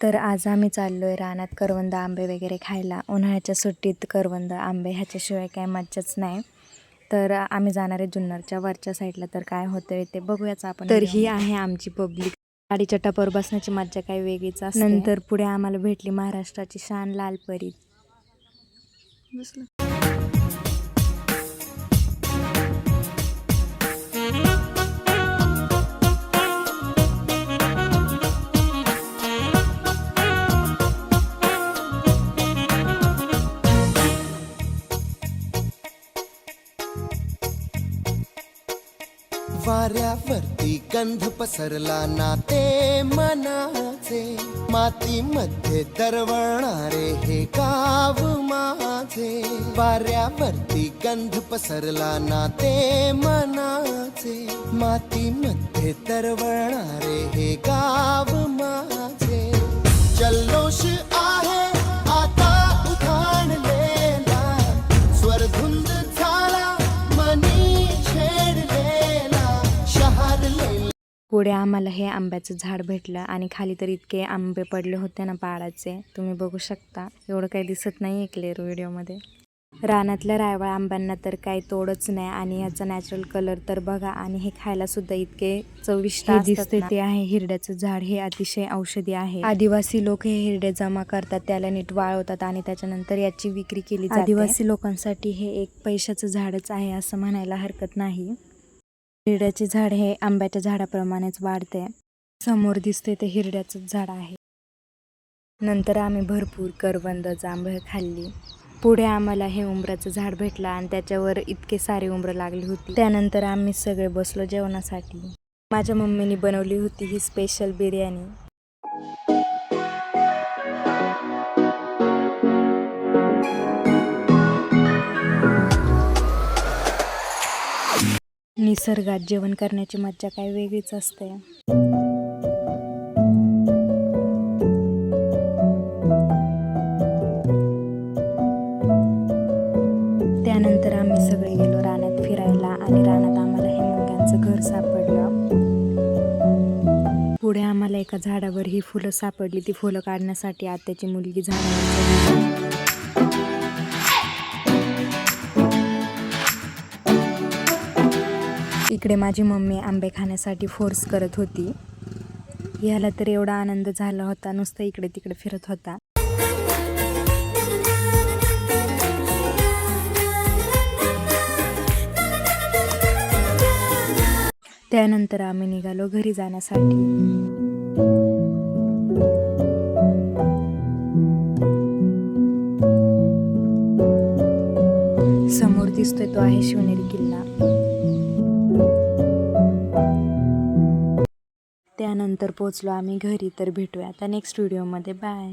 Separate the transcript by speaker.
Speaker 1: तर आज आम्ही चाललो आहे रानात करवंद आंबे वगैरे खायला. उन्हाळ्याच्या सुट्टीत करवंद आंबे ह्याच्याशिवाय काय मज्जाच नाही. तर आम्ही जाणार आहे जुन्नरच्या वरच्या साईडला. तर काय होतं ते बघूयाच आपण. तर ही आहे आमची पब्लिक. गाडीच्या टपावर बसण्याची मज्जा काही वेगळीच असते. नंतर पुढे आम्हाला भेटली महाराष्ट्राची शान लाल परी.
Speaker 2: वाऱ्यावरती गंध पसरला नाते मनाचे, मातीमध्ये दरवळणारे हे गाव माझे. वाऱ्यावरती गंध पसरला नाते मनाचे, मातीमध्ये दरवळणारे हे गाव माझे. जल्लोष आहे आता उधाणलेला, स्वरधुंद झाला मनी छेडलेला, शहरलेला.
Speaker 1: पुढे आम्हाला हे आंब्याचं झाड भेटलं आणि खाली तर इतके आंबे पडले होते ना पाडाचे, तुम्ही बघू शकता. एवढं काही दिसत नाही क्लिअर व्हिडिओमध्ये. रानातल्या रायवळ आंब्यांना तर काही तोडच नाही आणि याचा नॅचरल कलर तर बघा. आणि हे खायला सुद्धा इतके चविष्ट दिसते. ते आहे हिरड्याचं झाड. हे अतिशय औषधी आहे. आदिवासी लोक हे हिरडे जमा करतात, त्याला नीट वाळवतात आणि त्याच्यानंतर याची विक्री केली जाते. आदिवासी लोकांसाठी हे एक पैशाचं झाडच आहे असं म्हणायला हरकत नाही. हिरड्याचे झाड हे आंब्याच्या झाडाप्रमाणेच वाढते. समोर दिसते ते हिरड्याचं झाड आहे. नंतर आम्ही भरपूर करवंद जांभळं खाल्ली. पुढे आम्हाला हे उंबराचं झाड भेटलं आणि त्याच्यावर इतके सारे उंबरं लागली होती. त्यानंतर आम्ही सगळे बसलो जेवणासाठी. माझ्या मम्मीने बनवली होती ही स्पेशल बिर्याणी. निसर्गात जेवण करण्याची मज्जा काही वेगळीच असते. त्यानंतर आम्ही सगळे गेलो रानात फिरायला आणि रानात आम्हाला हे मुंग्यांचं घर सापडलं. पुढे आम्हाला एका झाडावर ही फुलं सापडली. ती फुलं काढण्यासाठी आत्याची मुलगी झाडावर. इकडे माझी मम्मी आंबे खाण्यासाठी फोर्स करत होती. ह्याला तर एवढा आनंद झाला होता, नुसतं इकडे तिकडे फिरत होता. त्यानंतर आम्ही निघालो घरी जाण्यासाठी. समोर दिसतोय तो आहे शिवनेरी किल्ला. त्यानंतर पोचलो आम्ही घरी. तर भेटूया आता नेक्स्ट व्हिडिओमध्ये. बाय.